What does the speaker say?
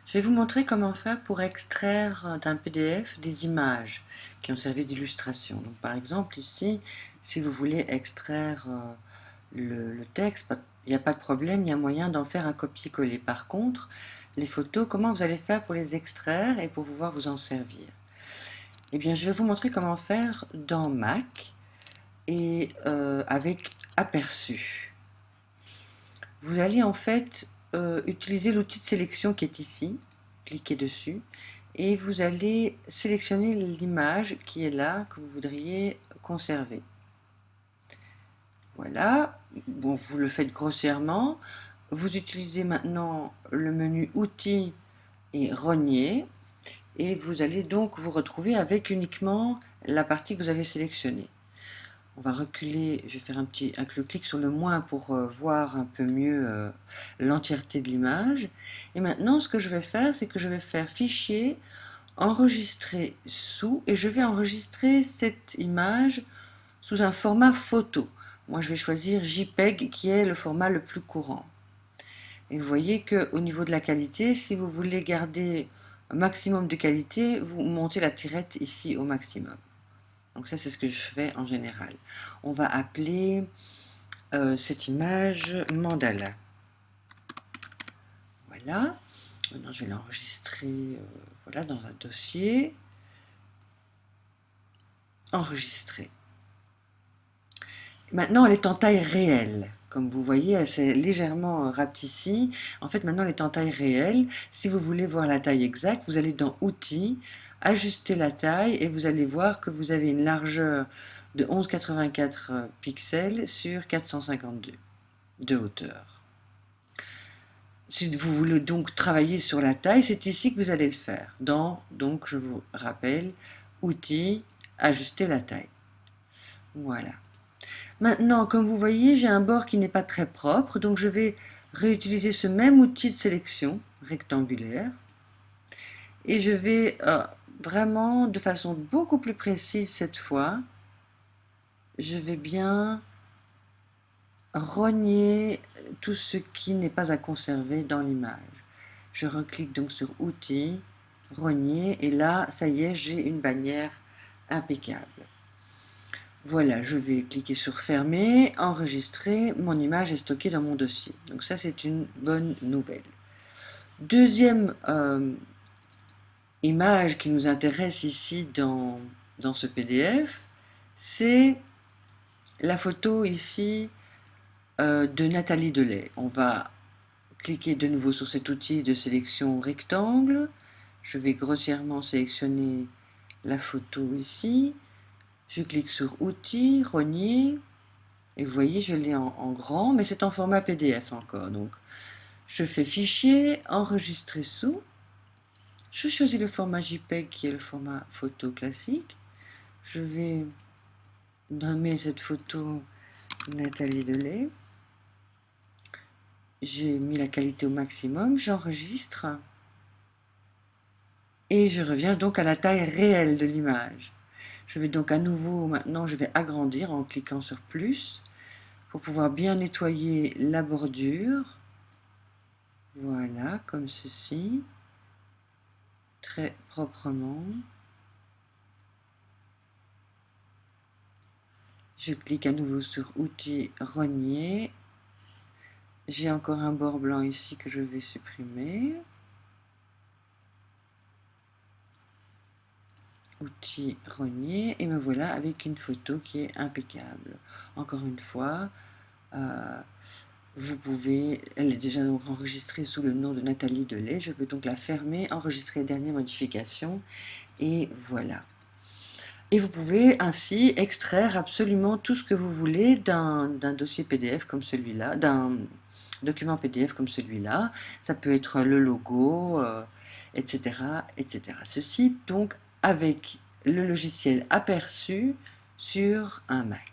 Je vais vous montrer comment faire pour extraire d'un PDF des images qui ont servi d'illustration. Donc, par exemple, ici, si vous voulez extraire le texte, il n'y a pas de problème, il y a moyen d'en faire un copier-coller. Par contre, les photos, comment vous allez faire pour les extraire et pour pouvoir vous en servir? Eh bien, je vais vous montrer comment faire dans Mac et avec Aperçu. Vous allez en fait utiliser l'outil de sélection qui est ici, cliquez dessus, et vous allez sélectionner l'image qui est là, que vous voudriez conserver. Voilà, bon, vous le faites grossièrement. Vous utilisez maintenant le menu Outils et Rogner, et vous allez donc vous retrouver avec uniquement la partie que vous avez sélectionnée. On va reculer, je vais faire un clic sur le moins pour voir un peu mieux l'entièreté de l'image. Et maintenant, ce que je vais faire, c'est que je vais faire Fichier, Enregistrer sous, et je vais enregistrer cette image sous un format photo. Moi, je vais choisir JPEG, qui est le format le plus courant. Et vous voyez qu'au niveau de la qualité, si vous voulez garder un maximum de qualité, vous montez la tirette ici au maximum. Donc ça, c'est ce que je fais en général. On va appeler cette image mandala. Voilà. Maintenant, je vais l'enregistrer voilà, dans un dossier. Enregistrer. Maintenant, elle est en taille réelle. Comme vous voyez, elle s'est légèrement rapetissie. En fait, maintenant, elle est en taille réelle. Si vous voulez voir la taille exacte, vous allez dans Outils, ajuster la taille et vous allez voir que vous avez une largeur de 11,84 pixels sur 452 de hauteur. Si vous voulez donc travailler sur la taille, c'est ici que vous allez le faire. Donc, je vous rappelle, Outils, ajuster la taille. Voilà. Maintenant, comme vous voyez, j'ai un bord qui n'est pas très propre, donc je vais réutiliser ce même outil de sélection rectangulaire et je vais vraiment, de façon beaucoup plus précise cette fois, je vais bien rogner tout ce qui n'est pas à conserver dans l'image. Je reclique donc sur Outils, Rogner, et là, ça y est, j'ai une bannière impeccable. Voilà, je vais cliquer sur Fermer, enregistrer, mon image est stockée dans mon dossier. Donc ça, c'est une bonne nouvelle. Deuxième image qui nous intéresse ici dans ce PDF, c'est la photo ici de Nathalie Delay. On va cliquer de nouveau sur cet outil de sélection rectangle. Je vais grossièrement sélectionner la photo ici. Je clique sur Outils, Rogner, et vous voyez, je l'ai en grand, mais c'est en format PDF encore. Donc, je fais Fichier, Enregistrer sous. Je choisis le format JPEG qui est le format photo classique. Je vais nommer cette photo Nathalie Delay. J'ai mis la qualité au maximum, j'enregistre. Et je reviens donc à la taille réelle de l'image. Je vais donc à nouveau, maintenant, je vais agrandir en cliquant sur plus pour pouvoir bien nettoyer la bordure. Voilà, comme ceci, très proprement. Je clique à nouveau sur Outils, Rogner. J'ai encore un bord blanc ici que je vais supprimer. Outils, Rogner, et me voilà avec une photo qui est impeccable. Encore une fois, vous pouvez, elle est déjà donc enregistrée sous le nom de Nathalie Delay. Je peux donc la fermer, enregistrer les dernières modifications, et voilà. Et vous pouvez ainsi extraire absolument tout ce que vous voulez d'un dossier PDF comme celui-là, d'un document PDF comme celui-là. Ça peut être le logo, etc., etc. Ceci donc avec le logiciel Aperçu sur un Mac.